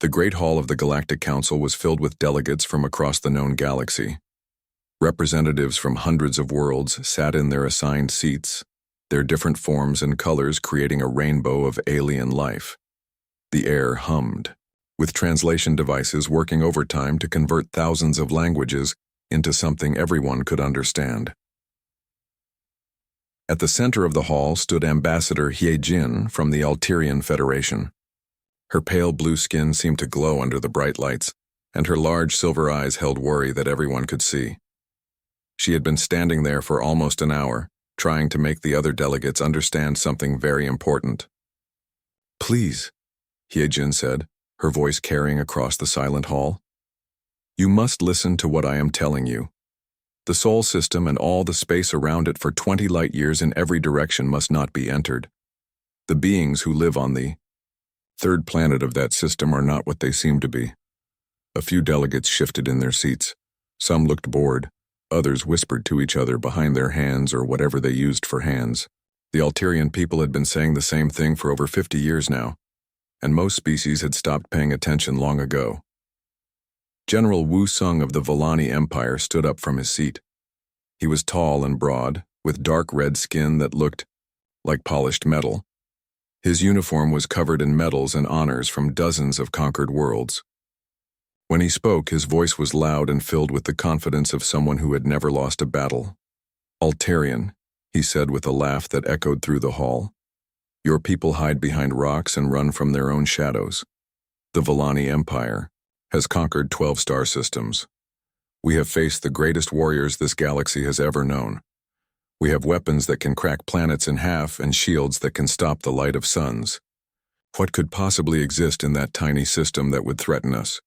The Great Hall of the Galactic Council was filled with delegates from across the known galaxy. Representatives from hundreds of worlds sat in their assigned seats, their different forms and colors creating a rainbow of alien life. The air hummed, with translation devices working overtime to convert thousands of languages into something everyone could understand. At the center of the hall stood Ambassador Hye-jin from the Alterian Federation. Her pale blue skin seemed to glow under the bright lights, and her large silver eyes held worry that everyone could see. She had been standing there for almost an hour, trying to make the other delegates understand something very important. "Please," Hye-jin said, her voice carrying across the silent hall. "You must listen to what I am telling you. The Sol system and all the space around it for 20 light years in every direction must not be entered. The beings who live on the third planet of that system are not what they seem to be." A few delegates shifted in their seats. Some looked bored. Others whispered to each other behind their hands or whatever they used for hands. The Alterian people had been saying the same thing for over 50 years now, and most species had stopped paying attention long ago. General Wu Sung of the Villani Empire stood up from his seat. He was tall and broad, with dark red skin that looked like polished metal. His uniform was covered in medals and honors from dozens of conquered worlds. When he spoke, his voice was loud and filled with the confidence of someone who had never lost a battle. "Alterian," he said with a laugh that echoed through the hall. "Your people hide behind rocks and run from their own shadows. The Villani Empire has conquered 12 star systems. We have faced the greatest warriors this galaxy has ever known. We have weapons that can crack planets in half and shields that can stop the light of suns. What could possibly exist in that tiny system that would threaten us?"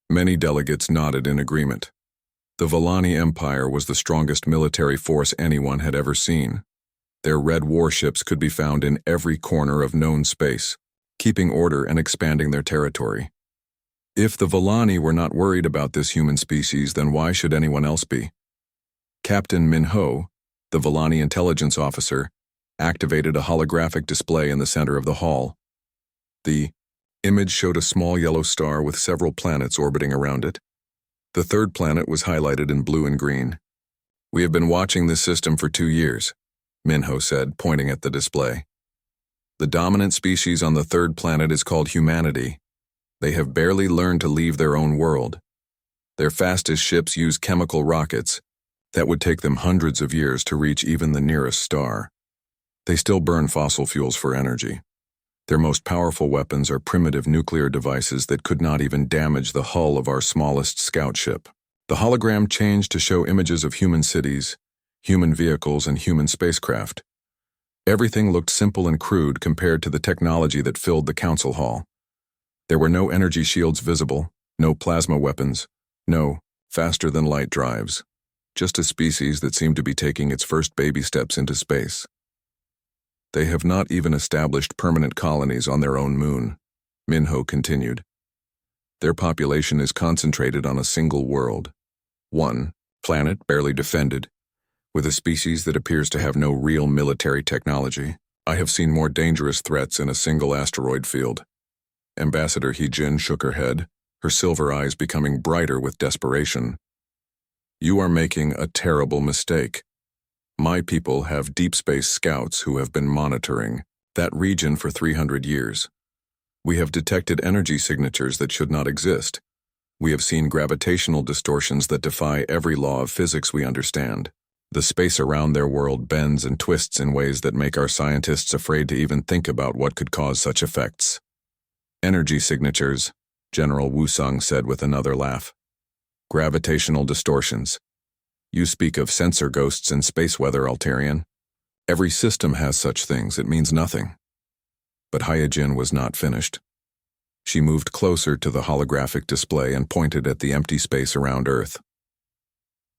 Many delegates nodded in agreement. The Villani Empire was the strongest military force anyone had ever seen. Their red warships could be found in every corner of known space, keeping order and expanding their territory. If the Villani were not worried about this human species, then why should anyone else be? Captain Min-ho, the Villani intelligence officer, activated a holographic display in the center of the hall. The image showed a small yellow star with several planets orbiting around it. The third planet was highlighted in blue and green. "We have been watching this system for 2 years, Min-ho said, pointing at the display. "The dominant species on the third planet is called humanity. They have barely learned to leave their own world. Their fastest ships use chemical rockets that would take them hundreds of years to reach even the nearest star. They still burn fossil fuels for energy. Their most powerful weapons are primitive nuclear devices that could not even damage the hull of our smallest scout ship." The hologram changed to show images of human cities, human vehicles, and human spacecraft. Everything looked simple and crude compared to the technology that filled the council hall. There were no energy shields visible, no plasma weapons, no faster-than-light drives. Just a species that seemed to be taking its first baby steps into space. "They have not even established permanent colonies on their own moon," Min-ho continued. "Their population is concentrated on a single world. One planet barely defended, with a species that appears to have no real military technology. I have seen more dangerous threats in a single asteroid field." Ambassador Hye-jin shook her head, her silver eyes becoming brighter with desperation. "You are making a terrible mistake. My people have deep space scouts who have been monitoring that region for 300 years. We have detected energy signatures that should not exist. We have seen gravitational distortions that defy every law of physics we understand. The space around their world bends and twists in ways that make our scientists afraid to even think about what could cause such effects." "Energy signatures," General Wu Sung said with another laugh. "Gravitational distortions. You speak of sensor ghosts and space weather, Alterian. Every system has such things. It means nothing." But Hye-jin was not finished. She moved closer to the holographic display and pointed at the empty space around Earth.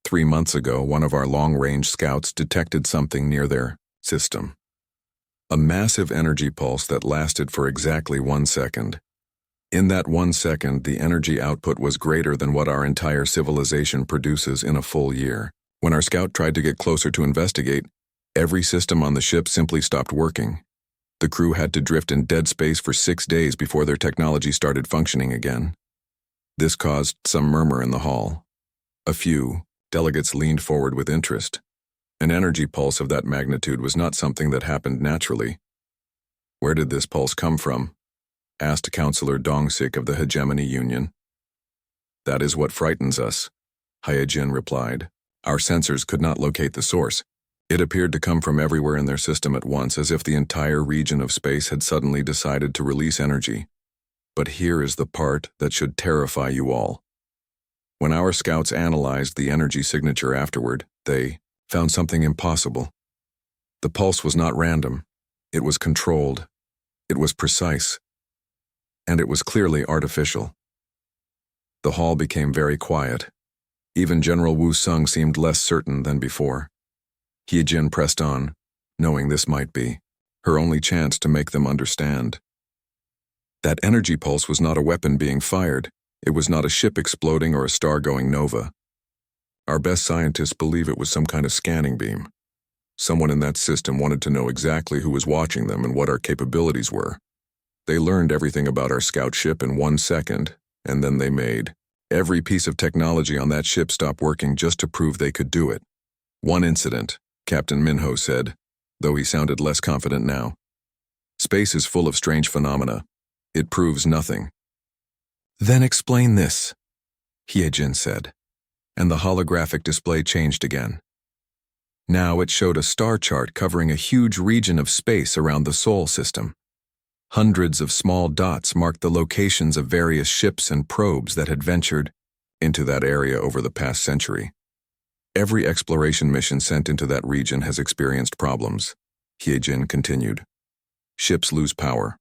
3 months ago, one of our long-range scouts detected something near their system. A massive energy pulse that lasted for exactly 1 second. In that 1 second, the energy output was greater than what our entire civilization produces in a full year. When our scout tried to get closer to investigate, every system on the ship simply stopped working. The crew had to drift in dead space for 6 days before their technology started functioning again. This caused some murmur in the hall. A few delegates leaned forward with interest. An energy pulse of that magnitude was not something that happened naturally. "Where did this pulse come from?" asked Councillor Dongsik of the Hegemony Union. "That is what frightens us," Hyejin replied. "Our sensors could not locate the source. It appeared to come from everywhere in their system at once, as if the entire region of space had suddenly decided to release energy. But here is the part that should terrify you all. When our scouts analyzed the energy signature afterward, they found something impossible. The pulse was not random. It was controlled. It was precise. And it was clearly artificial." The hall became very quiet. Even General Wu Sung seemed less certain than before. Hyejin pressed on, knowing this might be her only chance to make them understand. That energy pulse was not a weapon being fired. It was not a ship exploding or a star going nova. Our best scientists believe it was some kind of scanning beam. Someone in that system wanted to know exactly who was watching them and what our capabilities were. They learned everything about our scout ship in 1 second, and then they made every piece of technology on that ship stop working just to prove they could do it. "One incident," Captain Minho said, though he sounded less confident now. "Space is full of strange phenomena. It proves nothing." "Then explain this," Hyejin said, and the holographic display changed again. Now it showed a star chart covering a huge region of space around the Sol system. Hundreds of small dots marked the locations of various ships and probes that had ventured into that area over the past century. "Every exploration mission sent into that region has experienced problems," Hyejin continued. "Ships lose power.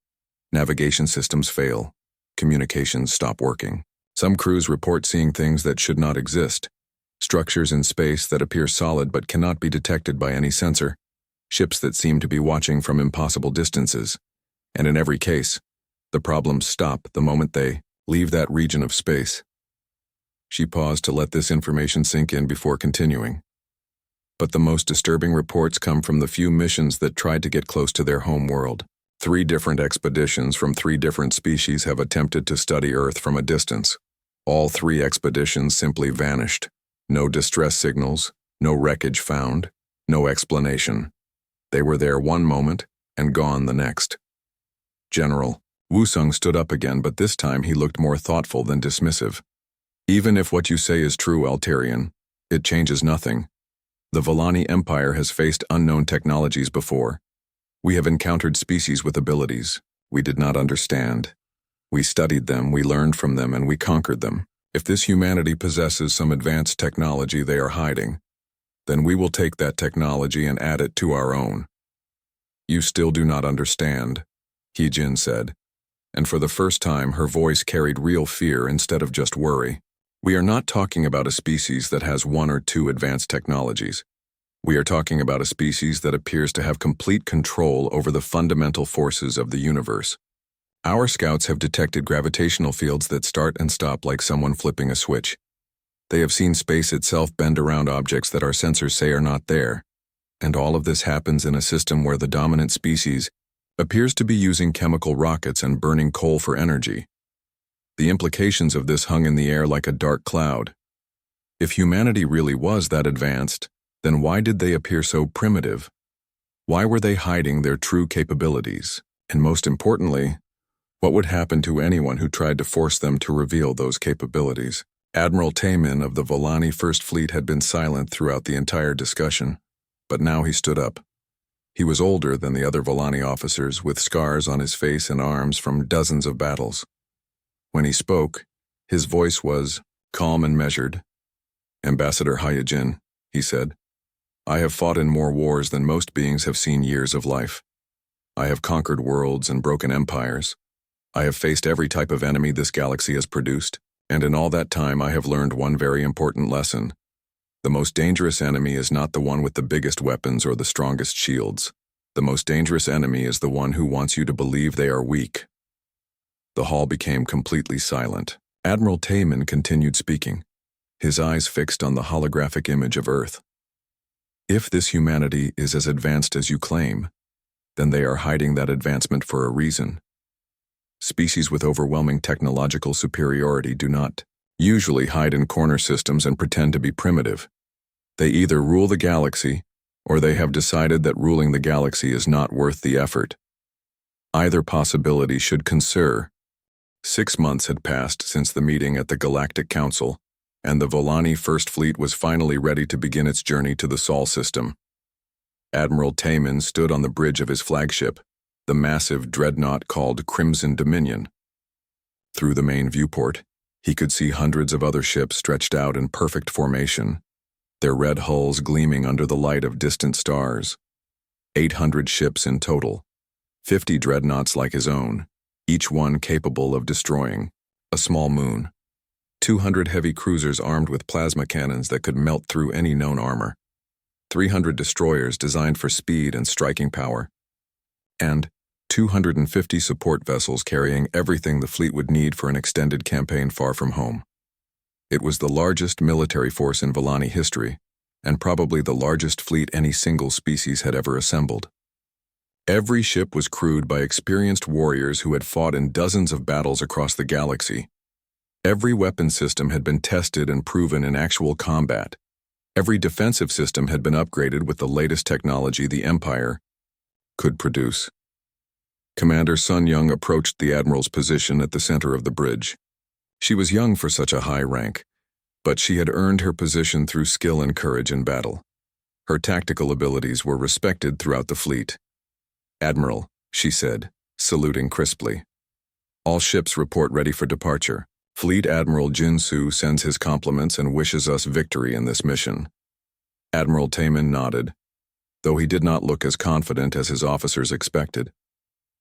Navigation systems fail. Communications stop working. Some crews report seeing things that should not exist. Structures in space that appear solid but cannot be detected by any sensor. Ships that seem to be watching from impossible distances. And in every case, the problems stop the moment they leave that region of space." She paused to let this information sink in before continuing. "But the most disturbing reports come from the few missions that tried to get close to their home world. 3 different expeditions from 3 different species have attempted to study Earth from a distance. All 3 expeditions simply vanished. No distress signals, no wreckage found, no explanation. They were there one moment and gone the next." General Wusung stood up again, but this time he looked more thoughtful than dismissive. "Even if what you say is true, Altarian, it changes nothing. The Volani Empire has faced unknown technologies before. We have encountered species with abilities we did not understand. We studied them, we learned from them, and we conquered them. If this humanity possesses some advanced technology they are hiding, then we will take that technology and add it to our own." "You still do not understand," Hyejin said, and for the first time her voice carried real fear instead of just worry. "We are not talking about a species that has 1 or 2 advanced technologies. We are talking about a species that appears to have complete control over the fundamental forces of the universe. Our scouts have detected gravitational fields that start and stop like someone flipping a switch. They have seen space itself bend around objects that our sensors say are not there. And all of this happens in a system where the dominant species appears to be using chemical rockets and burning coal for energy. The implications of this hung in the air like a dark cloud. If humanity really was that advanced, then why did they appear so primitive? Why were they hiding their true capabilities? And most importantly, what would happen to anyone who tried to force them to reveal those capabilities? Admiral Taemin of the Volani First Fleet had been silent throughout the entire discussion, but now he stood up. He was older than the other Volani officers, with scars on his face and arms from dozens of battles. When he spoke, his voice was calm and measured. "Ambassador Hyejin," he said, "I have fought in more wars than most beings have seen years of life. I have conquered worlds and broken empires. I have faced every type of enemy this galaxy has produced, and in all that time I have learned one very important lesson. The most dangerous enemy is not the one with the biggest weapons or the strongest shields. The most dangerous enemy is the one who wants you to believe they are weak." The hall became completely silent. Admiral Taemin continued speaking, his eyes fixed on the holographic image of Earth. "If this humanity is as advanced as you claim, then they are hiding that advancement for a reason. Species with overwhelming technological superiority do not usually hide in corner systems and pretend to be primitive. They either rule the galaxy, or they have decided that ruling the galaxy is not worth the effort. Either possibility should concern. 6 months had passed since the meeting at the Galactic Council, and the Volani First Fleet was finally ready to begin its journey to the Sol system. Admiral Taman stood on the bridge of his flagship, the massive dreadnought called Crimson Dominion. Through the main viewport, he could see hundreds of other ships stretched out in perfect formation, their red hulls gleaming under the light of distant stars. 800 ships in total, 50 dreadnoughts like his own, each one capable of destroying a small moon. 200 heavy cruisers armed with plasma cannons that could melt through any known armor. 300 destroyers designed for speed and striking power. And 250 support vessels carrying everything the fleet would need for an extended campaign far from home. It was the largest military force in Volani history, and probably the largest fleet any single species had ever assembled. Every ship was crewed by experienced warriors who had fought in dozens of battles across the galaxy. Every weapon system had been tested and proven in actual combat. Every defensive system had been upgraded with the latest technology the Empire could produce. Commander Sun Young approached the Admiral's position at the center of the bridge. She was young for such a high rank, but she had earned her position through skill and courage in battle. Her tactical abilities were respected throughout the fleet. "Admiral," she said, saluting crisply. "All ships report ready for departure. Fleet Admiral Jin Su sends his compliments and wishes us victory in this mission." Admiral Taman nodded, though he did not look as confident as his officers expected.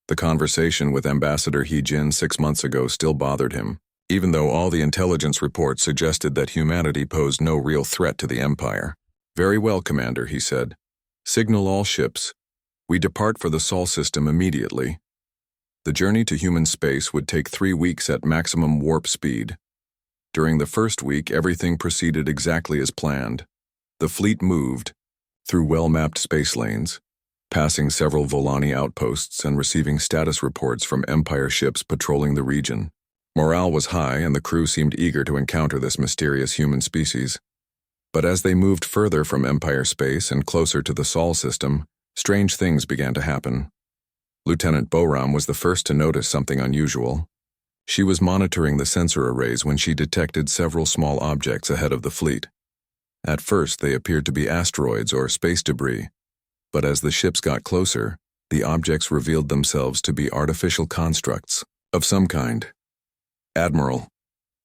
The conversation with Ambassador He Jin 6 months ago still bothered him, even though all the intelligence reports suggested that humanity posed no real threat to the Empire. "Very well, Commander," he said. "Signal all ships. We depart for the Sol system immediately." The journey to human space would take 3 weeks at maximum warp speed. During the first week, everything proceeded exactly as planned. The fleet moved through well-mapped space lanes, passing several Volani outposts and receiving status reports from Empire ships patrolling the region. Morale was high, and the crew seemed eager to encounter this mysterious human species. But as they moved further from Empire space and closer to the Sol system, strange things began to happen. Lieutenant Boram was the first to notice something unusual. She was monitoring the sensor arrays when she detected several small objects ahead of the fleet. At first, they appeared to be asteroids or space debris, but as the ships got closer, the objects revealed themselves to be artificial constructs of some kind. "Admiral,"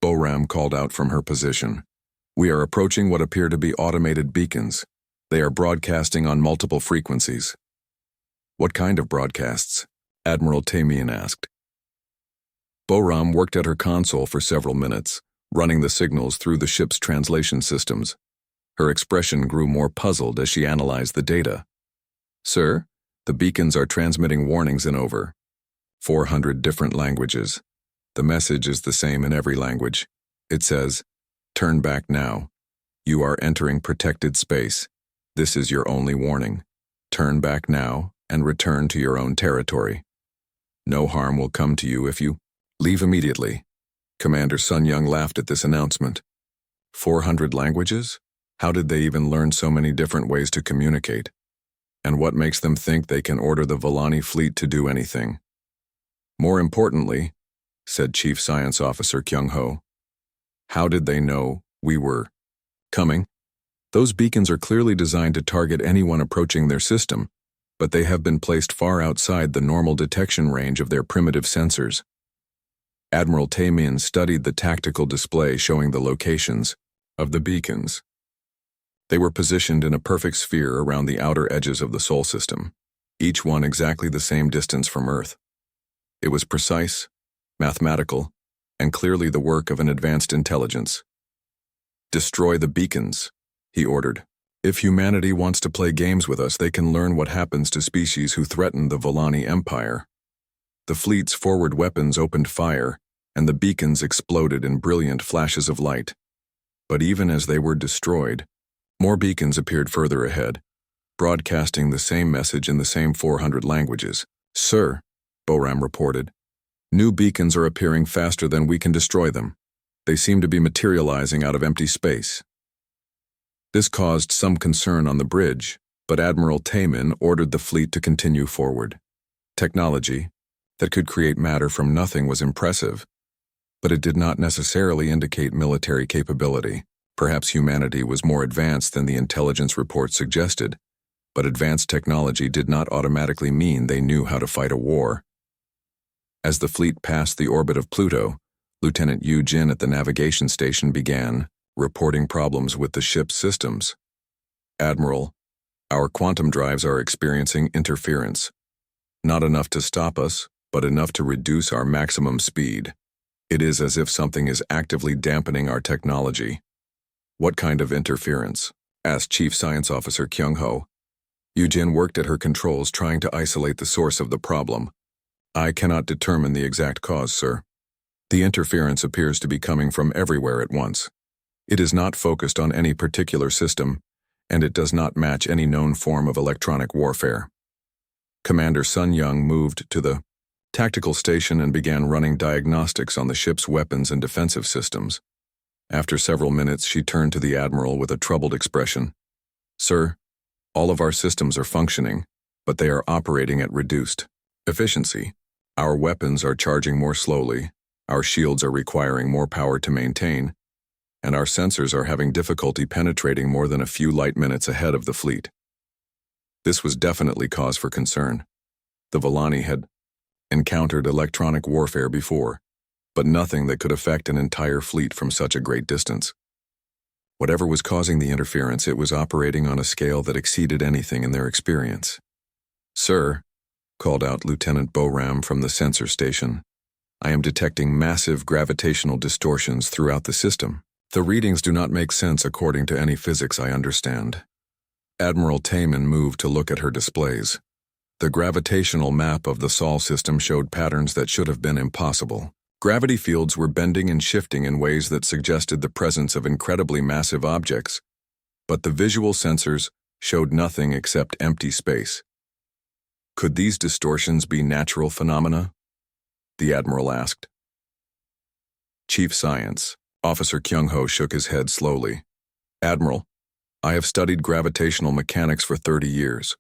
Boram called out from her position, "we are approaching what appear to be automated beacons. They are broadcasting on multiple frequencies." "What kind of broadcasts?" Admiral Tamian asked. Boram worked at her console for several minutes, running the signals through the ship's translation systems. Her expression grew more puzzled as she analyzed the data. "Sir, the beacons are transmitting warnings in over 400 different languages. The message is the same in every language. It says, 'Turn back now. You are entering protected space. This is your only warning. Turn back now and return to your own territory. No harm will come to you if you leave immediately." Commander Sun Young laughed at this announcement. 400 languages? How did they even learn so many different ways to communicate? And what makes them think they can order the Volani fleet to do anything? "More importantly," said Chief Science Officer Kyung Ho, "how did they know we were coming? Those beacons are clearly designed to target anyone approaching their system, but they have been placed far outside the normal detection range of their primitive sensors." Admiral Tamian studied the tactical display showing the locations of the beacons. They were positioned in a perfect sphere around the outer edges of the Sol system, each one exactly the same distance from Earth. It was precise, mathematical, and clearly the work of an advanced intelligence. "Destroy the beacons," he ordered. "If humanity wants to play games with us, they can learn what happens to species who threaten the Volani Empire." The fleet's forward weapons opened fire, and the beacons exploded in brilliant flashes of light. But even as they were destroyed, more beacons appeared further ahead. broadcasting the same message in the same 400 languages. "Sir," Boram reported, "new beacons are appearing faster than we can destroy them. They seem to be materializing out of empty space." This caused some concern on the bridge, but Admiral Tamin ordered the fleet to continue forward. Technology that could create matter from nothing was impressive, but it did not necessarily indicate military capability. Perhaps humanity was more advanced than the intelligence report suggested, but advanced technology did not automatically mean they knew how to fight a war. As the fleet passed the orbit of Pluto, Lieutenant Yu Jin at the navigation station began reporting problems with the ship's systems. "Admiral, our quantum drives are experiencing interference. Not enough to stop us, but enough to reduce our maximum speed. It is as if something is actively dampening our technology." "What kind of interference?" asked Chief Science Officer Kyung-ho. Yu-jin worked at her controls trying to isolate the source of the problem. "I cannot determine the exact cause, sir. The interference appears to be coming from everywhere at once. It is not focused on any particular system, and it does not match any known form of electronic warfare." Commander Sun Young moved to the tactical station and began running diagnostics on the ship's weapons and defensive systems. After several minutes, she turned to the Admiral with a troubled expression. "Sir, all of our systems are functioning, but they are operating at reduced efficiency. Our weapons are charging more slowly, our shields are requiring more power to maintain, and our sensors are having difficulty penetrating more than a few light minutes ahead of the fleet." This was definitely cause for concern. The Volani had encountered electronic warfare before, but nothing that could affect an entire fleet from such a great distance. Whatever was causing the interference, it was operating on a scale that exceeded anything in their experience. "Sir," called out Lieutenant Boram from the sensor station, "I am detecting massive gravitational distortions throughout the system. The readings do not make sense according to any physics I understand." Admiral Tamin moved to look at her displays. The gravitational map of the Sol system showed patterns that should have been impossible. Gravity fields were bending and shifting in ways that suggested the presence of incredibly massive objects, but the visual sensors showed nothing except empty space. "Could these distortions be natural phenomena?" the Admiral asked. Chief Science Officer Kyung-ho shook his head slowly. "Admiral, I have studied gravitational mechanics for 30 years.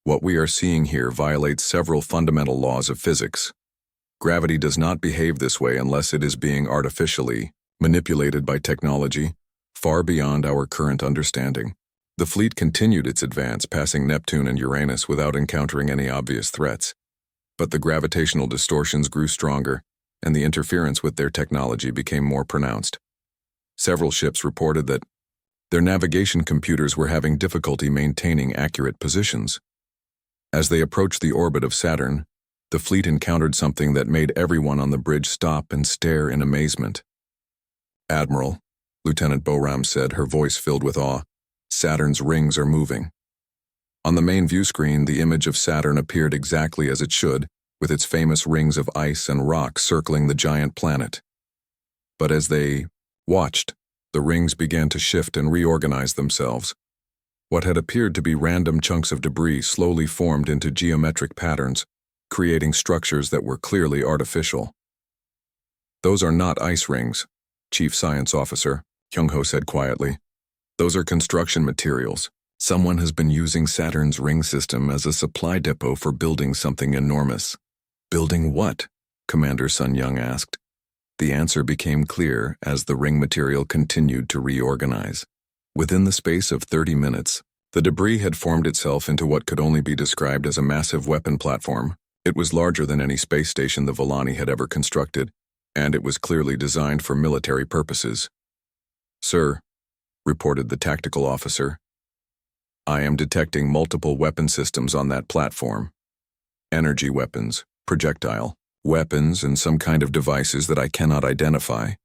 What we are seeing here violates several fundamental laws of physics. Gravity does not behave this way unless it is being artificially manipulated by technology far beyond our current understanding." The fleet continued its advance, passing Neptune and Uranus without encountering any obvious threats. But the gravitational distortions grew stronger, and the interference with their technology became more pronounced. Several ships reported that their navigation computers were having difficulty maintaining accurate positions. As they approached the orbit of Saturn, the fleet encountered something that made everyone on the bridge stop and stare in amazement. "Admiral," Lieutenant Boram said, her voice filled with awe, "Saturn's rings are moving." On the main view screen, the image of Saturn appeared exactly as it should, with its famous rings of ice and rock circling the giant planet. But as they watched, the rings began to shift and reorganize themselves. What had appeared to be random chunks of debris slowly formed into geometric patterns, creating structures that were clearly artificial. "Those are not ice rings, Chief Science Officer," Kyung-ho said quietly. "Those are construction materials. Someone has been using Saturn's ring system as a supply depot for building something enormous." "Building what?" Commander Sun Young asked. The answer became clear as the ring material continued to reorganize. Within the space of 30 minutes, the debris had formed itself into what could only be described as a massive weapon platform. It was larger than any space station the Volani had ever constructed, and it was clearly designed for military purposes. "Sir," reported the tactical officer, "I am detecting multiple weapon systems on that platform. Energy weapons, projectile weapons, and some kind of devices that I cannot identify."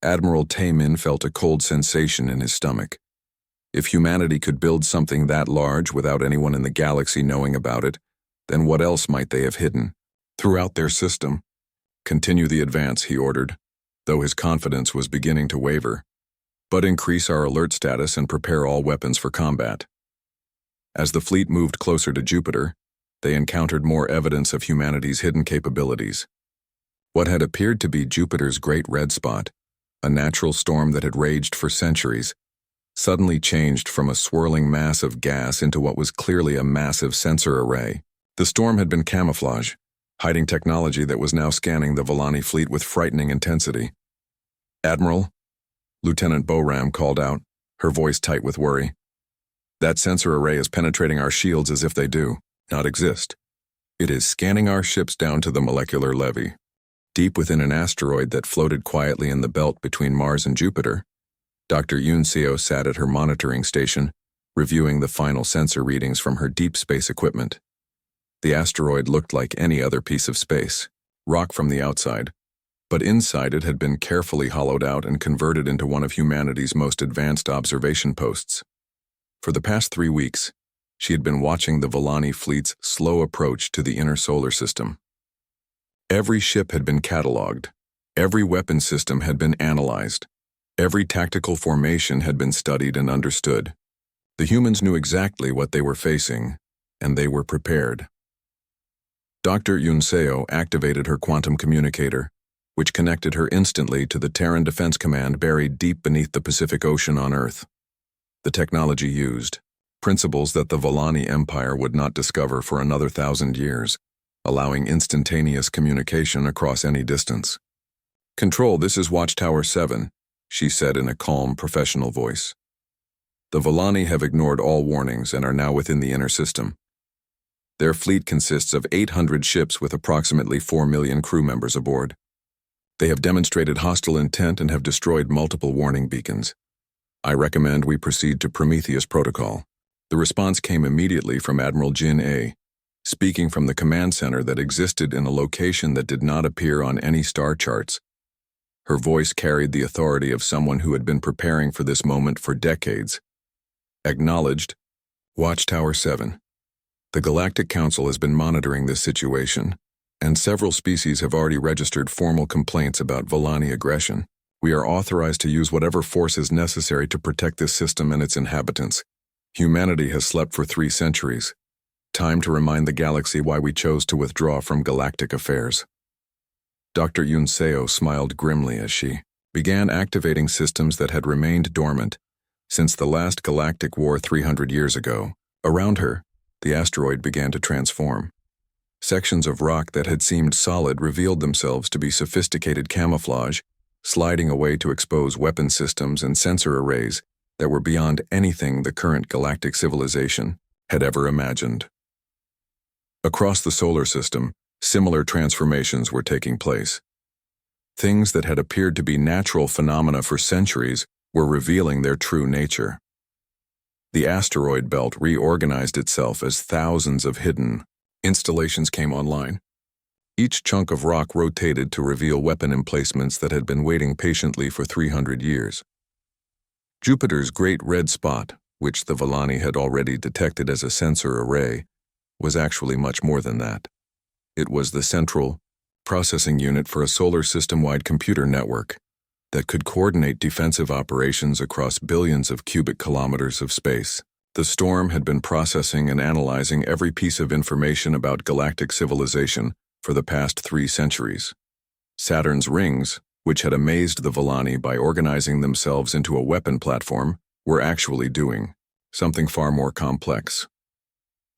Admiral Tamin felt a cold sensation in his stomach. If humanity could build something that large without anyone in the galaxy knowing about it, then what else might they have hidden throughout their system? "Continue the advance," he ordered, though his confidence was beginning to waver. "But increase our alert status and prepare all weapons for combat." As the fleet moved closer to Jupiter, they encountered more evidence of humanity's hidden capabilities. What had appeared to be Jupiter's great red spot, a natural storm that had raged for centuries, suddenly changed from a swirling mass of gas into what was clearly a massive sensor array. The storm had been camouflage, hiding technology that was now scanning the Volani fleet with frightening intensity. "Admiral," Lieutenant Boram called out, her voice tight with worry. "That sensor array is penetrating our shields as if they do not exist. It is scanning our ships down to the molecular levy." Deep within an asteroid that floated quietly in the belt between Mars and Jupiter, Dr. Yunseo sat at her monitoring station, reviewing the final sensor readings from her deep space equipment. The asteroid looked like any other piece of space, rock from the outside, but inside it had been carefully hollowed out and converted into one of humanity's most advanced observation posts. For the past 3 weeks, she had been watching the Volani fleet's slow approach to the inner solar system. Every ship had been catalogued, every weapon system had been analyzed, every tactical formation had been studied and understood. The humans knew exactly what they were facing, and they were prepared. Dr. Yunseo activated her quantum communicator, which connected her instantly to the Terran Defense Command buried deep beneath the Pacific Ocean on Earth. The technology used, principles that the Volani Empire would not discover for another 1,000 years, allowing instantaneous communication across any distance. "Control, this is Watchtower 7, she said in a calm, professional voice. "The Volani have ignored all warnings and are now within the inner system. Their fleet consists of 800 ships with approximately 4 million crew members aboard. They have demonstrated hostile intent and have destroyed multiple warning beacons. I recommend we proceed to Prometheus Protocol." The response came immediately from Admiral Jin A, speaking from the command center that existed in a location that did not appear on any star charts. Her voice carried the authority of someone who had been preparing for this moment for decades. "Acknowledged. Watchtower 7. The Galactic Council has been monitoring this situation, and several species have already registered formal complaints about Volani aggression. We are authorized to use whatever force is necessary to protect this system and its inhabitants. Humanity has slept for 3 centuries. Time to remind the galaxy why we chose to withdraw from galactic affairs." Dr. Yunseo smiled grimly as she began activating systems that had remained dormant since the last galactic war 300 years ago. Around her, the asteroid began to transform. Sections of rock that had seemed solid revealed themselves to be sophisticated camouflage, sliding away to expose weapon systems and sensor arrays that were beyond anything the current galactic civilization had ever imagined. Across the solar system, similar transformations were taking place. Things that had appeared to be natural phenomena for centuries were revealing their true nature. The asteroid belt reorganized itself as thousands of hidden installations came online. Each chunk of rock rotated to reveal weapon emplacements that had been waiting patiently for 300 years. Jupiter's great red spot, which the Volani had already detected as a sensor array, was actually much more than that. It was the central processing unit for a solar system-wide computer network that could coordinate defensive operations across billions of cubic kilometers of space. The storm had been processing and analyzing every piece of information about galactic civilization for the past 3 centuries. Saturn's rings, which had amazed the Volani by organizing themselves into a weapon platform, were actually doing something far more complex.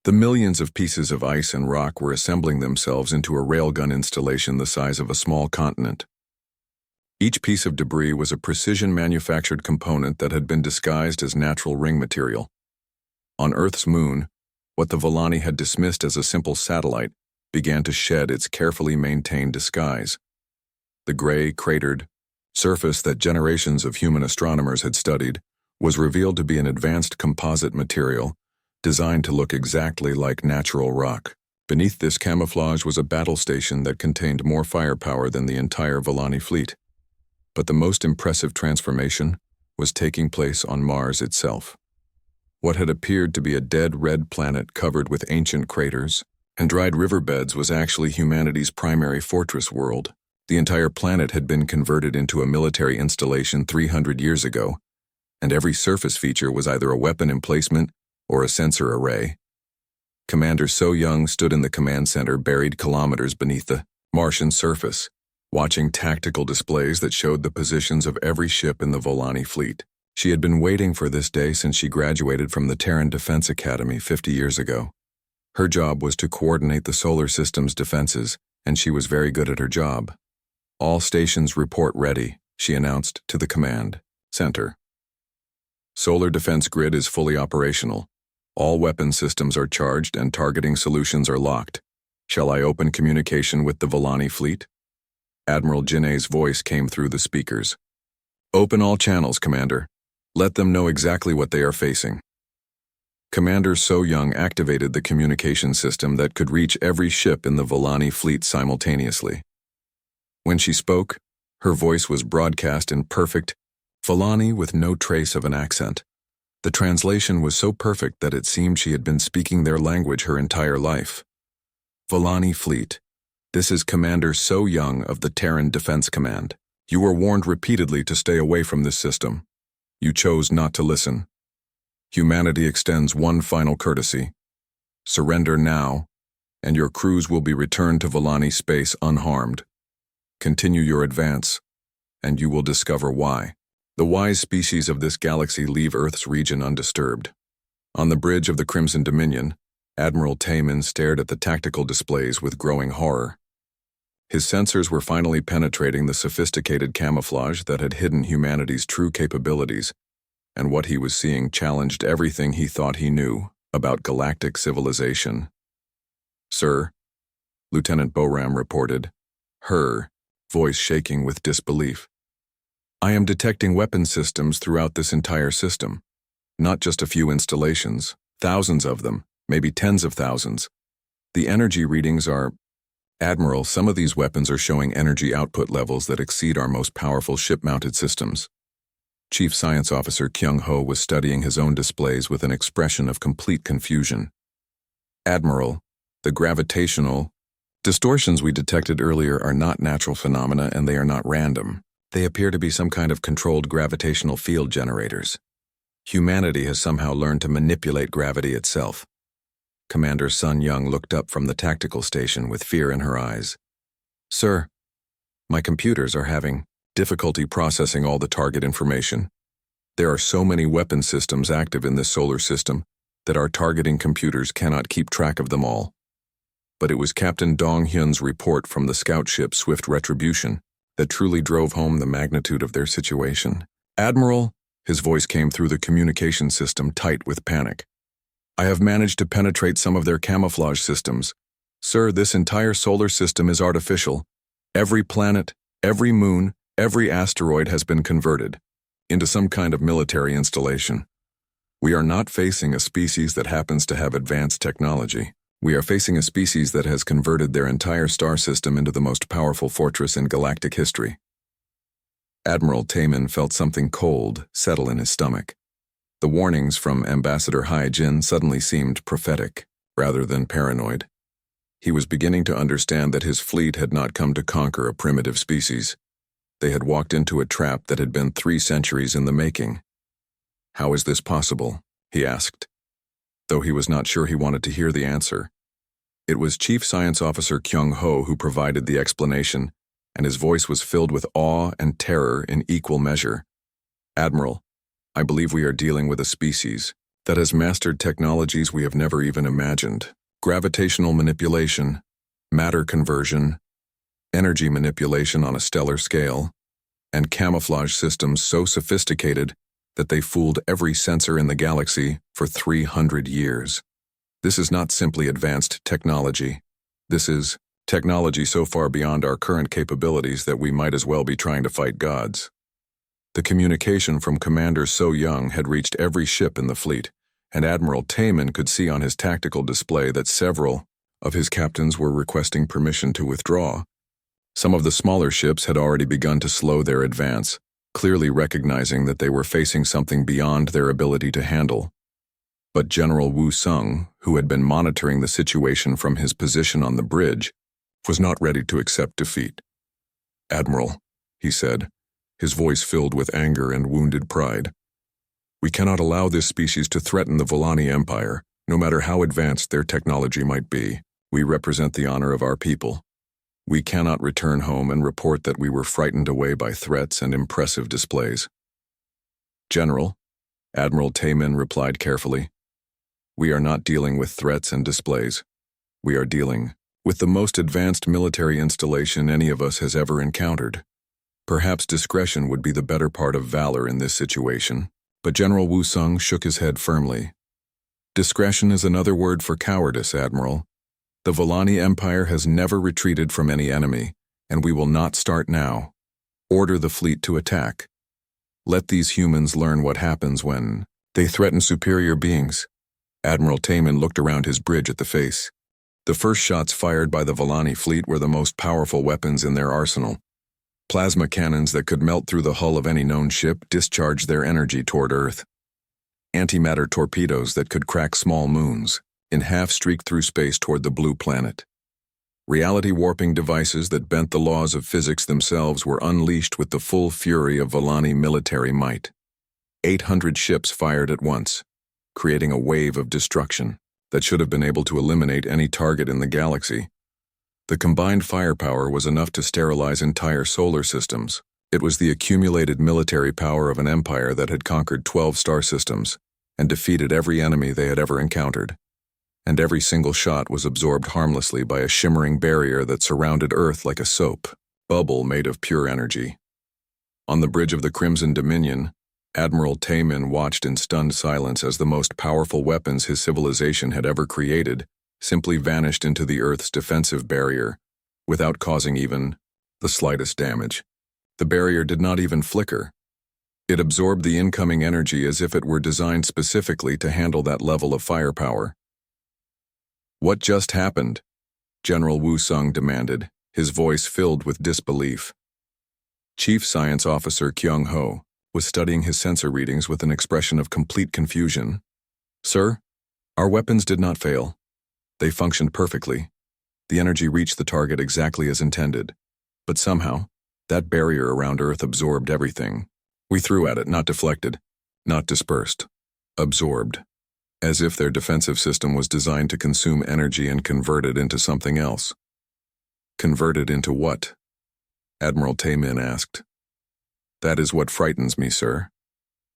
The millions of pieces of ice and rock were assembling themselves into a railgun installation the size of a small continent. Each piece of debris was a precision-manufactured component that had been disguised as natural ring material. On Earth's moon, what the Volani had dismissed as a simple satellite began to shed its carefully maintained disguise. The gray, cratered surface that generations of human astronomers had studied was revealed to be an advanced composite material designed to look exactly like natural rock. Beneath this camouflage was a battle station that contained more firepower than the entire Volani fleet. But the most impressive transformation was taking place on Mars itself. What had appeared to be a dead red planet covered with ancient craters and dried riverbeds was actually humanity's primary fortress world. The entire planet had been converted into a military installation 300 years ago, and every surface feature was either a weapon emplacement, or a sensor array. Commander So Young stood in the command center buried kilometers beneath the Martian surface, watching tactical displays that showed the positions of every ship in the Volani fleet. She had been waiting for this day since she graduated from the Terran Defense Academy 50 years ago. Her job was to coordinate the solar system's defenses, and she was very good at her job. "All stations report ready," she announced to the command center. "Solar defense grid is fully operational. All weapon systems are charged and targeting solutions are locked. Shall I open communication with the Volani fleet?" Admiral Jinneh's voice came through the speakers. "Open all channels, Commander. Let them know exactly what they are facing." Commander So Young activated the communication system that could reach every ship in the Volani fleet simultaneously. When she spoke, her voice was broadcast in perfect Volani with no trace of an accent. The translation was so perfect that it seemed she had been speaking their language her entire life. "Volani fleet. This is Commander So Young of the Terran Defense Command. You were warned repeatedly to stay away from this system. You chose not to listen. Humanity extends one final courtesy. Surrender now, and your crews will be returned to Volani space unharmed. Continue your advance, and you will discover why. The wise species of this galaxy leave Earth's region undisturbed." On the bridge of the Crimson Dominion, Admiral Taman stared at the tactical displays with growing horror. His sensors were finally penetrating the sophisticated camouflage that had hidden humanity's true capabilities, and what he was seeing challenged everything he thought he knew about galactic civilization. "Sir," Lieutenant Boram reported, her voice shaking with disbelief. "I am detecting weapon systems throughout this entire system. Not just a few installations, thousands of them, maybe tens of thousands. The energy readings are... Admiral, some of these weapons are showing energy output levels that exceed our most powerful ship-mounted systems." Chief Science Officer Kyung-ho was studying his own displays with an expression of complete confusion. "Admiral, the gravitational distortions we detected earlier are not natural phenomena and they are not random. They appear to be some kind of controlled gravitational field generators. Humanity has somehow learned to manipulate gravity itself." Commander Sun Young looked up from the tactical station with fear in her eyes. "Sir, my computers are having difficulty processing all the target information. There are so many weapon systems active in this solar system that our targeting computers cannot keep track of them all. But it was Captain Dong Hyun's report from the scout ship Swift Retribution that truly drove home the magnitude of their situation." "Admiral," his voice came through the communication system tight with panic. "I have managed to penetrate some of their camouflage systems. Sir, this entire solar system is artificial. Every planet, every moon, every asteroid has been converted into some kind of military installation. We are not facing a species that happens to have advanced technology. We are facing a species that has converted their entire star system into the most powerful fortress in galactic history." Admiral Taman felt something cold settle in his stomach. The warnings from Ambassador Hai-Jin suddenly seemed prophetic, rather than paranoid. He was beginning to understand that his fleet had not come to conquer a primitive species. They had walked into a trap that had been 3 centuries in the making. "How is this possible?" he asked, though he was not sure he wanted to hear the answer. It was Chief Science Officer Kyung-ho who provided the explanation, and his voice was filled with awe and terror in equal measure. "Admiral, I believe we are dealing with a species that has mastered technologies we have never even imagined. Gravitational manipulation, matter conversion, energy manipulation on a stellar scale, and camouflage systems so sophisticated that they fooled every sensor in the galaxy for 300 years. This is not simply advanced technology. This is technology so far beyond our current capabilities that we might as well be trying to fight gods." The communication from Commander So Young had reached every ship in the fleet, and Admiral Taman could see on his tactical display that several of his captains were requesting permission to withdraw. Some of the smaller ships had already begun to slow their advance, clearly recognizing that they were facing something beyond their ability to handle. But General Wu Sung, who had been monitoring the situation from his position on the bridge, was not ready to accept defeat. "Admiral," he said, his voice filled with anger and wounded pride, We cannot allow this species to threaten the Volani Empire, no matter how advanced their technology might be. We represent the honor of our people. We cannot return home and report that we were frightened away by threats and impressive displays. General, Admiral Taymin replied carefully, we are not dealing with threats and displays. We are dealing with the most advanced military installation any of us has ever encountered. Perhaps discretion would be the better part of valor in this situation, but General Wu Sung shook his head firmly. Discretion is another word for cowardice, Admiral. The Volani Empire has never retreated from any enemy, and we will not start now. Order the fleet to attack. Let these humans learn what happens when they threaten superior beings. Admiral Taymin looked around his bridge at the face. The first shots fired by the Volani fleet were the most powerful weapons in their arsenal. Plasma cannons that could melt through the hull of any known ship discharged their energy toward Earth. Antimatter torpedoes that could crack small moons in half streaked through space toward the blue planet. Reality warping devices that bent the laws of physics themselves were unleashed with the full fury of Volani military might. 800 ships fired at once, creating a wave of destruction that should have been able to eliminate any target in the galaxy. The combined firepower was enough to sterilize entire solar systems. It was the accumulated military power of an empire that had conquered 12 star systems and defeated every enemy they had ever encountered. And every single shot was absorbed harmlessly by a shimmering barrier that surrounded Earth like a soap bubble made of pure energy. On the bridge of the Crimson Dominion, Admiral Taymin watched in stunned silence as the most powerful weapons his civilization had ever created simply vanished into the Earth's defensive barrier, without causing even the slightest damage. The barrier did not even flicker. It absorbed the incoming energy as if it were designed specifically to handle that level of firepower. What just happened? General Wu Sung demanded, his voice filled with disbelief. Chief Science Officer Kyung Ho was studying his sensor readings with an expression of complete confusion. Sir, our weapons did not fail. They functioned perfectly. The energy reached the target exactly as intended. But somehow, that barrier around Earth absorbed everything. We threw at it, not deflected, not dispersed. Absorbed. As if their defensive system was designed to consume energy and convert it into something else. Convert it into what? Admiral Taymin asked. That is what frightens me, sir.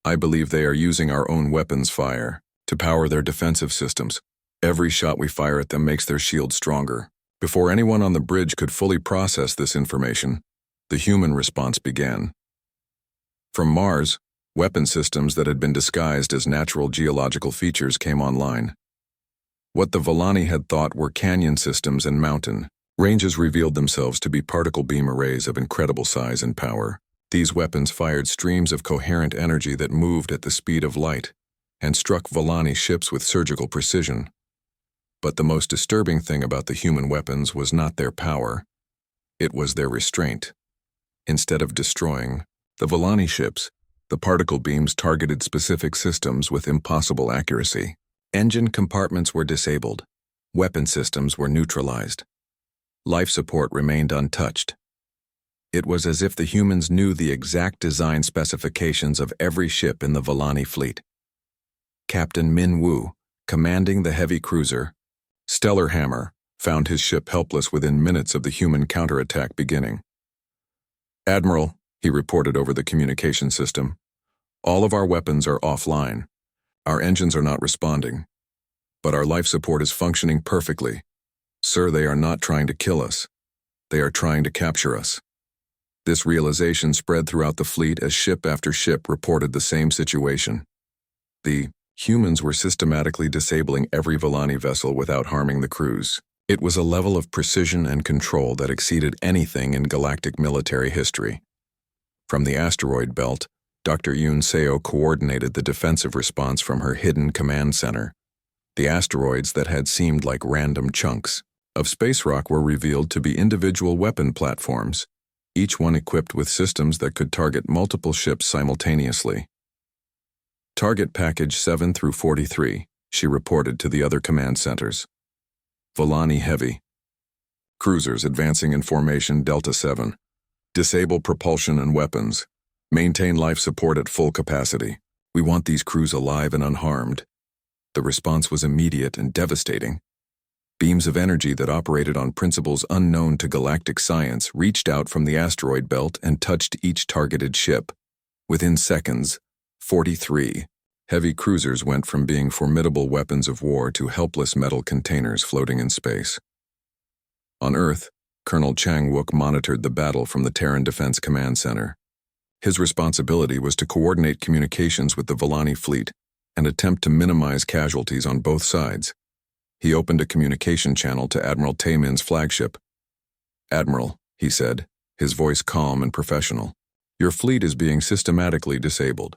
I believe they are using our own weapons fire to power their defensive systems. Every shot we fire at them makes their shield stronger. Before anyone on the bridge could fully process this information, the human response began. From Mars, weapon systems that had been disguised as natural geological features came online. What the Volani had thought were canyon systems and mountain ranges revealed themselves to be particle beam arrays of incredible size and power. These weapons fired streams of coherent energy that moved at the speed of light and struck Volani ships with surgical precision. But the most disturbing thing about the human weapons was not their power. It was their restraint. Instead of destroying the Volani ships, the particle beams targeted specific systems with impossible accuracy. Engine compartments were disabled. Weapon systems were neutralized. Life support remained untouched. It was as if the humans knew the exact design specifications of every ship in the Volani fleet. Captain Min Wu, commanding the heavy cruiser, Stellar Hammer, found his ship helpless within minutes of the human counterattack beginning. Admiral, he reported over the communication system, all of our weapons are offline. Our engines are not responding. But our life support is functioning perfectly. Sir, they are not trying to kill us. They are trying to capture us. This realization spread throughout the fleet as ship after ship reported the same situation. The humans were systematically disabling every Volani vessel without harming the crews. It was a level of precision and control that exceeded anything in galactic military history. From the asteroid belt, Dr. Yoon Seo coordinated the defensive response from her hidden command center. The asteroids that had seemed like random chunks of space rock were revealed to be individual weapon platforms, each one equipped with systems that could target multiple ships simultaneously. Target Package 7 through 43, she reported to the other command centers. Volani Heavy. Cruisers advancing in formation Delta 7. Disable propulsion and weapons. Maintain life support at full capacity. We want these crews alive and unharmed. The response was immediate and devastating. Beams of energy that operated on principles unknown to galactic science reached out from the asteroid belt and touched each targeted ship. Within seconds, 43 heavy cruisers went from being formidable weapons of war to helpless metal containers floating in space. On Earth, Colonel Chang-wook monitored the battle from the Terran Defense Command Center. His responsibility was to coordinate communications with the Volani fleet and attempt to minimize casualties on both sides. He opened a communication channel to Admiral Taemin's flagship. "Admiral," he said, his voice calm and professional, "your fleet is being systematically disabled.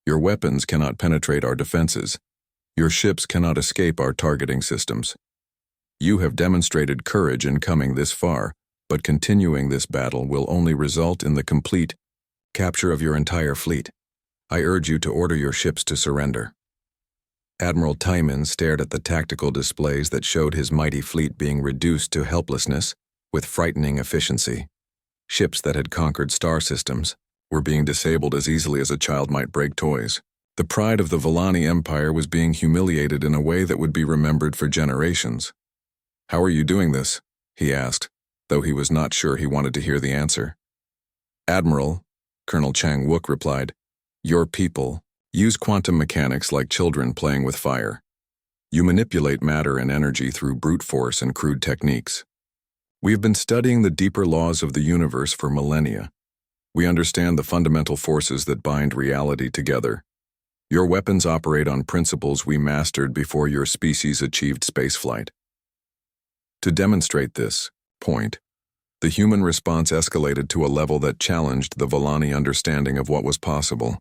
Your weapons cannot penetrate our defenses. Your ships cannot escape our targeting systems. You have demonstrated courage in coming this far, but continuing this battle will only result in the complete capture of your entire fleet. I urge you to order your ships to surrender." Admiral Taemin stared at the tactical displays that showed his mighty fleet being reduced to helplessness with frightening efficiency. Ships that had conquered star systems were being disabled as easily as a child might break toys. The pride of the Volani Empire was being humiliated in a way that would be remembered for generations. "How are you doing this?" he asked, though he was not sure he wanted to hear the answer. "Admiral," Colonel Chang-wook replied, "your people use quantum mechanics like children playing with fire. You manipulate matter and energy through brute force and crude techniques. We have been studying the deeper laws of the universe for millennia. We understand the fundamental forces that bind reality together. Your weapons operate on principles we mastered before your species achieved spaceflight. To demonstrate this point, the human response escalated to a level that challenged the Volani understanding of what was possible.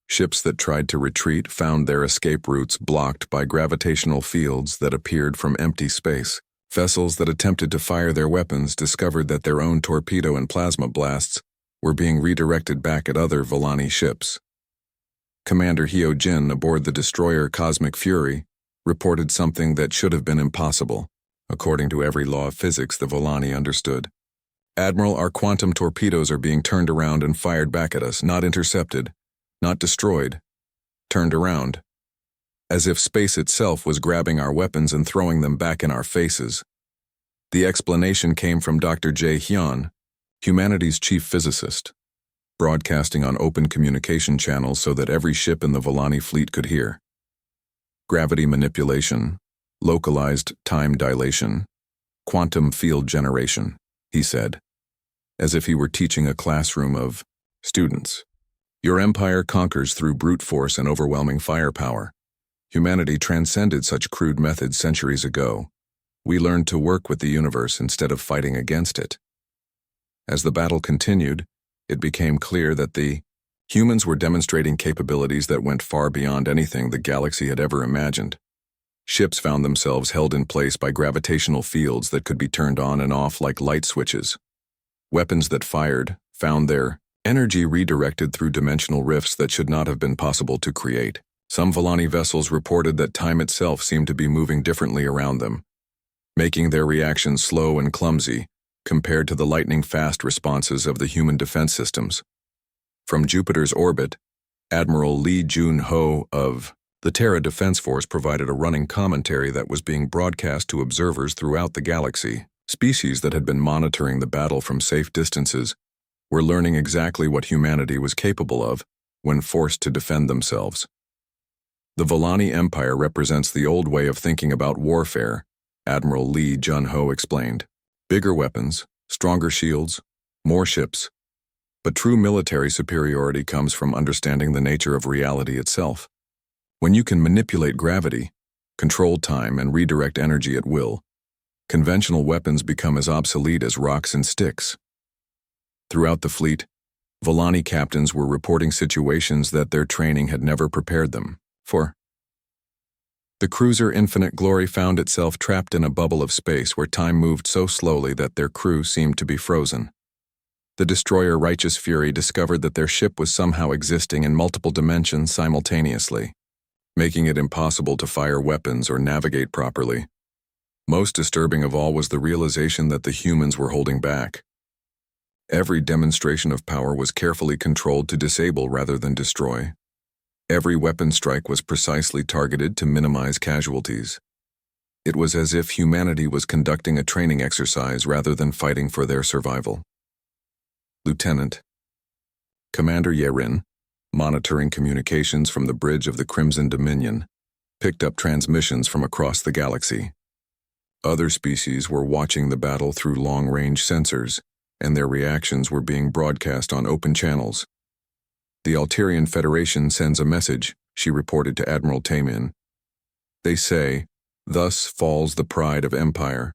Ships that tried to retreat found their escape routes blocked by gravitational fields that appeared from empty space. Vessels that attempted to fire their weapons discovered that their own torpedo and plasma blasts were being redirected back at other Volani ships. Commander Hyo Jin aboard the destroyer Cosmic Fury reported something that should have been impossible. According to every law of physics the Volani understood. "Admiral, our quantum torpedoes are being turned around and fired back at us, not intercepted, not destroyed, turned around. As if space itself was grabbing our weapons and throwing them back in our faces." The explanation came from Dr. Jae Hyun, humanity's chief physicist, broadcasting on open communication channels so that every ship in the Volani fleet could hear. "Gravity manipulation, localized time dilation, quantum field generation," he said, as if he were teaching a classroom of students. "Your empire conquers through brute force and overwhelming firepower. Humanity transcended such crude methods centuries ago. We learned to work with the universe instead of fighting against it." As the battle continued, it became clear that the humans were demonstrating capabilities that went far beyond anything the galaxy had ever imagined. Ships found themselves held in place by gravitational fields that could be turned on and off like light switches. Weapons that fired found their energy redirected through dimensional rifts that should not have been possible to create. Some Volani vessels reported that time itself seemed to be moving differently around them, making their reactions slow and clumsy compared to the lightning-fast responses of the human defense systems. From Jupiter's orbit, Admiral Lee Jun-ho of the Terra Defense Force provided a running commentary that was being broadcast to observers throughout the galaxy. Species that had been monitoring the battle from safe distances were learning exactly what humanity was capable of when forced to defend themselves. "The Volani Empire represents the old way of thinking about warfare," Admiral Lee Jun-ho explained. "Bigger weapons, stronger shields, more ships. But true military superiority comes from understanding the nature of reality itself. When you can manipulate gravity, control time, and redirect energy at will, conventional weapons become as obsolete as rocks and sticks." Throughout the fleet, Volani captains were reporting situations that their training had never prepared them for. The cruiser Infinite Glory found itself trapped in a bubble of space where time moved so slowly that their crew seemed to be frozen. The destroyer Righteous Fury discovered that their ship was somehow existing in multiple dimensions simultaneously, making it impossible to fire weapons or navigate properly. Most disturbing of all was the realization that the humans were holding back. Every demonstration of power was carefully controlled to disable rather than destroy. Every weapon strike was precisely targeted to minimize casualties. It was as if humanity was conducting a training exercise rather than fighting for their survival. Lieutenant Commander Yerin, monitoring communications from the bridge of the Crimson Dominion, picked up transmissions from across the galaxy. Other species were watching the battle through long-range sensors, and their reactions were being broadcast on open channels. The Alterian Federation sends a message, she reported to Admiral Taemin. They say, "Thus falls the pride of empire.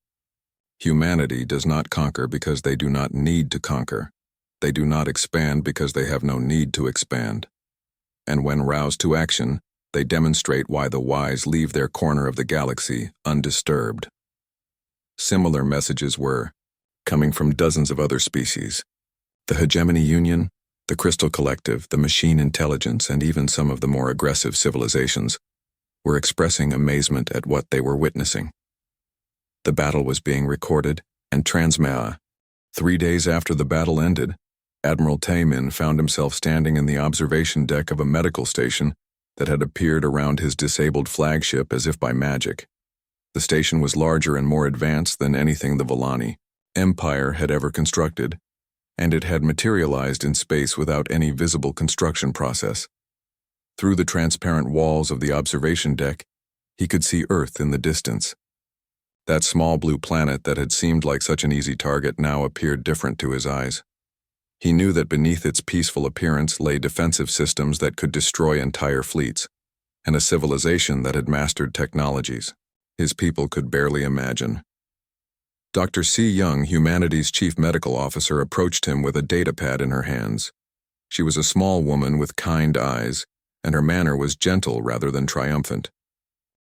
Humanity does not conquer because they do not need to conquer. They do not expand because they have no need to expand. And when roused to action, they demonstrate why the wise leave their corner of the galaxy undisturbed." Similar messages were coming from dozens of other species. The Hegemony Union, the Crystal Collective, the Machine Intelligence, and even some of the more aggressive civilizations were expressing amazement at what they were witnessing. The battle was being recorded and transmitted. 3 days after the battle ended, Admiral Taemin found himself standing in the observation deck of a medical station that had appeared around his disabled flagship as if by magic. The station was larger and more advanced than anything the Volani Empire had ever constructed, and it had materialized in space without any visible construction process. Through the transparent walls of the observation deck, he could see Earth in the distance. That small blue planet that had seemed like such an easy target now appeared different to his eyes. He knew that beneath its peaceful appearance lay defensive systems that could destroy entire fleets, and a civilization that had mastered technologies his people could barely imagine. Dr. C. Young, humanity's chief medical officer, approached him with a datapad in her hands. She was a small woman with kind eyes, and her manner was gentle rather than triumphant.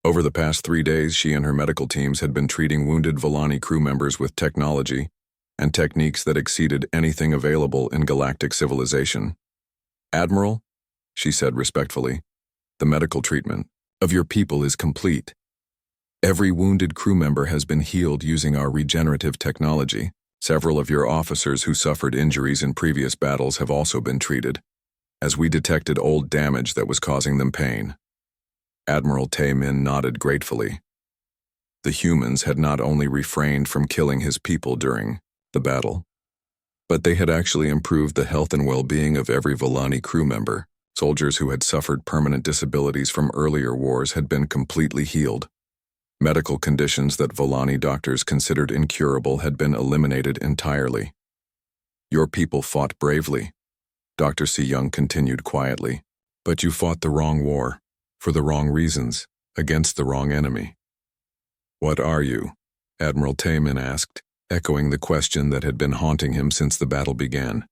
Over the past 3 days, she and her medical teams had been treating wounded Volani crew members with technology and techniques that exceeded anything available in galactic civilization. "Admiral," she said respectfully, "the medical treatment of your people is complete. Every wounded crew member has been healed using our regenerative technology. Several of your officers who suffered injuries in previous battles have also been treated, as we detected old damage that was causing them pain." Admiral Taemin nodded gratefully. The humans had not only refrained from killing his people during the battle, but they had actually improved the health and well-being of every Volani crew member. Soldiers who had suffered permanent disabilities from earlier wars had been completely healed. Medical conditions that Volani doctors considered incurable had been eliminated entirely. "Your people fought bravely," Dr. C. Young continued quietly, "but you fought the wrong war, for the wrong reasons, against the wrong enemy." "What are you?" Admiral Taemin asked, echoing the question that had been haunting him since the battle began.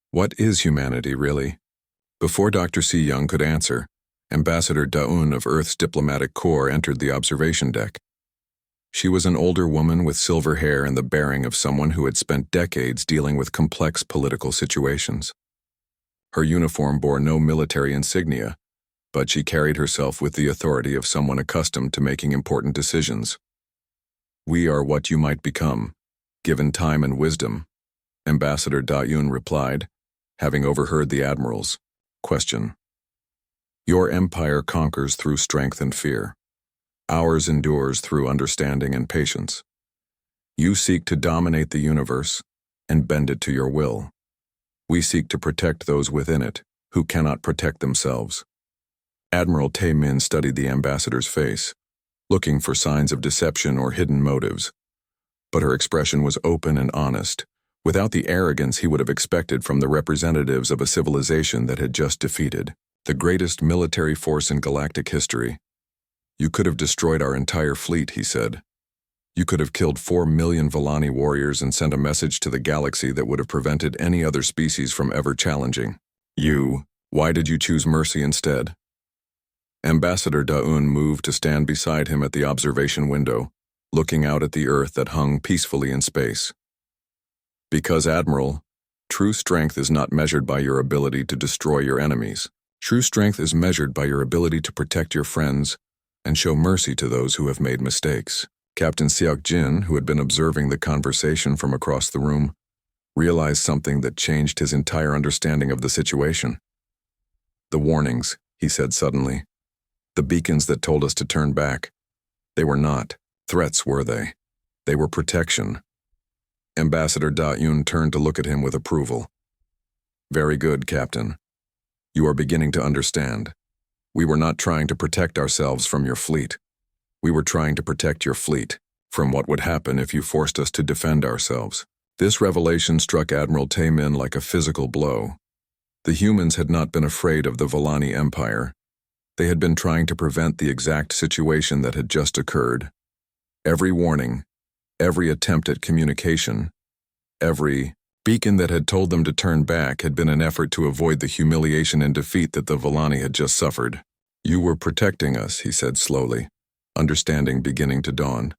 "What is humanity, really?" Before Dr. C. Young could answer, Ambassador Daun of Earth's diplomatic corps entered the observation deck. She was an older woman with silver hair and the bearing of someone who had spent decades dealing with complex political situations. Her uniform bore no military insignia, but she carried herself with the authority of someone accustomed to making important decisions. "We are what you might become, given time and wisdom," Ambassador Daun replied, having overheard the Admiral's question. "Your empire conquers through strength and fear. Ours endures through understanding and patience. You seek to dominate the universe and bend it to your will. We seek to protect those within it who cannot protect themselves." Admiral Taemin studied the ambassador's face, looking for signs of deception or hidden motives. But her expression was open and honest, without the arrogance he would have expected from the representatives of a civilization that had just defeated the greatest military force in galactic history. "You could have destroyed our entire fleet," he said. "You could have killed 4 million Volani warriors and sent a message to the galaxy that would have prevented any other species from ever challenging you. Why did you choose mercy instead?" Ambassador Daun moved to stand beside him at the observation window, looking out at the Earth that hung peacefully in space. "Because, Admiral, true strength is not measured by your ability to destroy your enemies. True strength is measured by your ability to protect your friends and show mercy to those who have made mistakes." Captain Seok Jin, who had been observing the conversation from across the room, realized something that changed his entire understanding of the situation. The warnings, he said suddenly. The beacons that told us to turn back. They were not threats, were they? They were protection. Ambassador Da-Yun turned to look at him with approval. Very good, Captain. You are beginning to understand. We were not trying to protect ourselves from your fleet. We were trying to protect your fleet from what would happen if you forced us to defend ourselves. This revelation struck Admiral Tae-min like a physical blow. The humans had not been afraid of the Volani Empire. They had been trying to prevent the exact situation that had just occurred. Every warning, every attempt at communication, every beacon that had told them to turn back had been an effort to avoid the humiliation and defeat that the Volani had just suffered. You were protecting us, he said slowly, understanding beginning to dawn.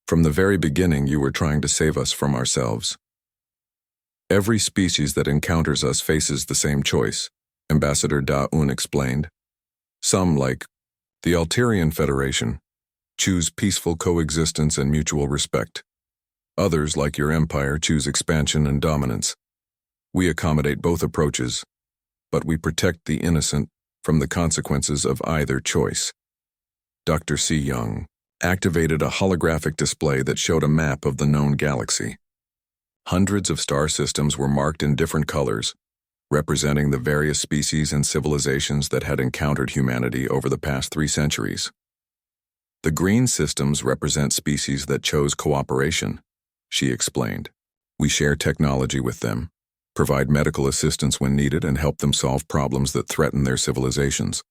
From the very beginning, you were trying to save us from ourselves. Every species that encounters us faces the same choice, Ambassador Da-Un explained. Some, like the Alterian Federation, choose peaceful coexistence and mutual respect. Others, like your empire, choose expansion and dominance. We accommodate both approaches, but we protect the innocent from the consequences of either choice. Dr. Si Young activated a holographic display that showed a map of the known galaxy. Hundreds of star systems were marked in different colors, representing the various species and civilizations that had encountered humanity over the past 3 centuries. The green systems represent species that chose cooperation, she explained. We share technology with them, provide medical assistance when needed, and help them solve problems that threaten their civilizations.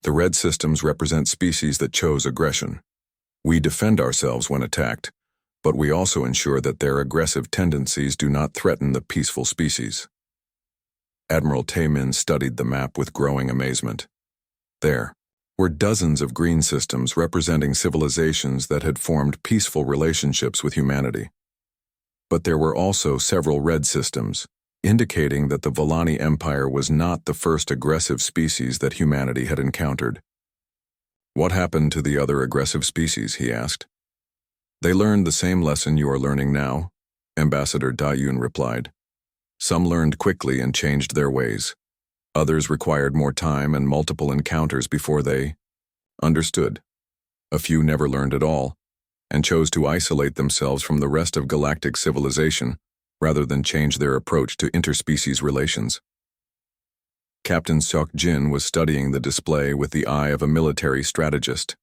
The red systems represent species that chose aggression. We defend ourselves when attacked, but we also ensure that their aggressive tendencies do not threaten the peaceful species. Admiral Tae-min studied the map with growing amazement. There were dozens of green systems representing civilizations that had formed peaceful relationships with humanity. But there were also several red systems, indicating that the Volani Empire was not the first aggressive species that humanity had encountered. What happened to the other aggressive species, he asked. They learned the same lesson you are learning now, Ambassador Da-Yun replied. Some learned quickly and changed their ways. Others required more time and multiple encounters before they understood. A few never learned at all, and chose to isolate themselves from the rest of galactic civilization rather than change their approach to interspecies relations. Captain Seok-jin was studying the display with the eye of a military strategist.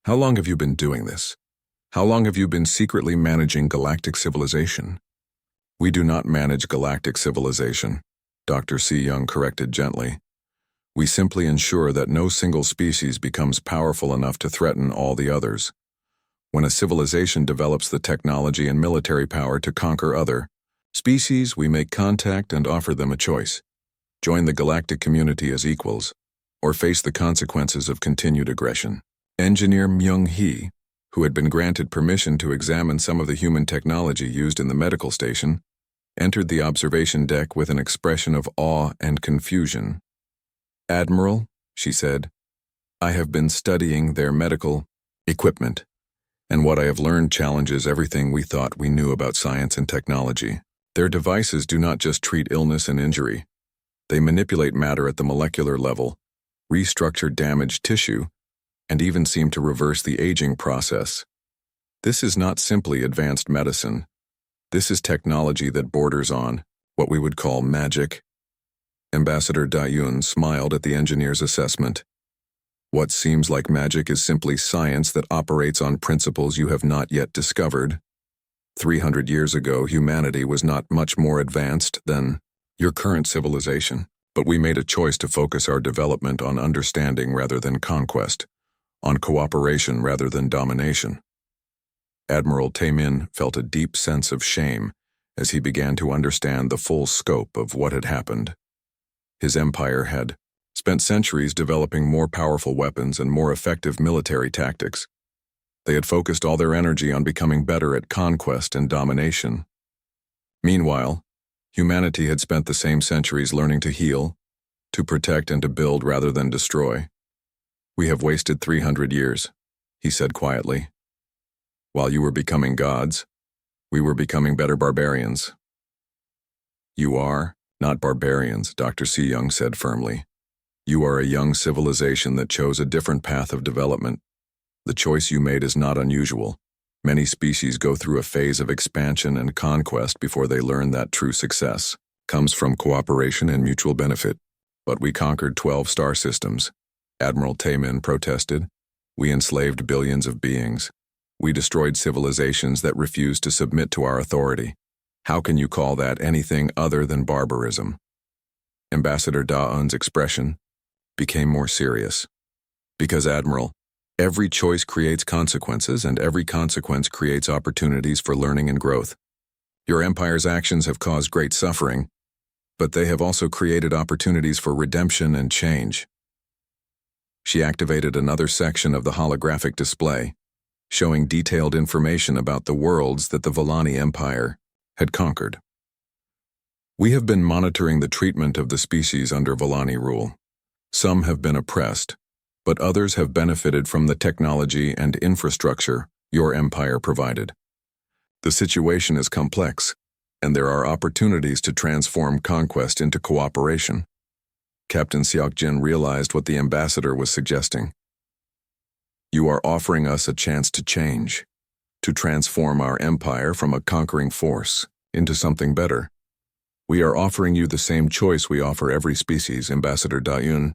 How long have you been doing this? How long have you been secretly managing galactic civilization? We do not manage galactic civilization, Dr. Si Young corrected gently. We simply ensure that no single species becomes powerful enough to threaten all the others. When a civilization develops the technology and military power to conquer other species, we make contact and offer them a choice. Join the galactic community as equals, or face the consequences of continued aggression. Engineer Myung-hee, who had been granted permission to examine some of the human technology used in the medical station, entered the observation deck with an expression of awe and confusion. Admiral, she said, I have been studying their medical equipment, and what I have learned challenges everything we thought we knew about science and technology. Their devices do not just treat illness and injury. They manipulate matter at the molecular level, restructure damaged tissue, and even seem to reverse the aging process. This is not simply advanced medicine. This is technology that borders on what we would call magic. Ambassador Da-Yun smiled at the engineer's assessment. What seems like magic is simply science that operates on principles you have not yet discovered. 300 years ago, humanity was not much more advanced than your current civilization, but we made a choice to focus our development on understanding rather than conquest, on cooperation rather than domination. Admiral Tae-min felt a deep sense of shame as he began to understand the full scope of what had happened. His empire had spent centuries developing more powerful weapons and more effective military tactics. They had focused all their energy on becoming better at conquest and domination. Meanwhile, humanity had spent the same centuries learning to heal, to protect and to build rather than destroy. We have wasted 300 years, he said quietly. While you were becoming gods, we were becoming better barbarians. You are not barbarians, Dr. Si Young said firmly. You are a young civilization that chose a different path of development. The choice you made is not unusual. Many species go through a phase of expansion and conquest before they learn that true success comes from cooperation and mutual benefit. But we conquered 12 star systems. Admiral Taemin protested. We enslaved billions of beings. We destroyed civilizations that refused to submit to our authority. How can you call that anything other than barbarism? Ambassador Da-un's expression became more serious. Because, Admiral, every choice creates consequences, and every consequence creates opportunities for learning and growth. Your empire's actions have caused great suffering, but they have also created opportunities for redemption and change. She activated another section of the holographic display, showing detailed information about the worlds that the Volani Empire had conquered. We have been monitoring the treatment of the species under Volani rule. Some have been oppressed, but others have benefited from the technology and infrastructure your empire provided. The situation is complex, and there are opportunities to transform conquest into cooperation. Captain Seokjin realized what the ambassador was suggesting. You are offering us a chance to change, to transform our empire from a conquering force into something better. We are offering you the same choice we offer every species, Ambassador Da-un.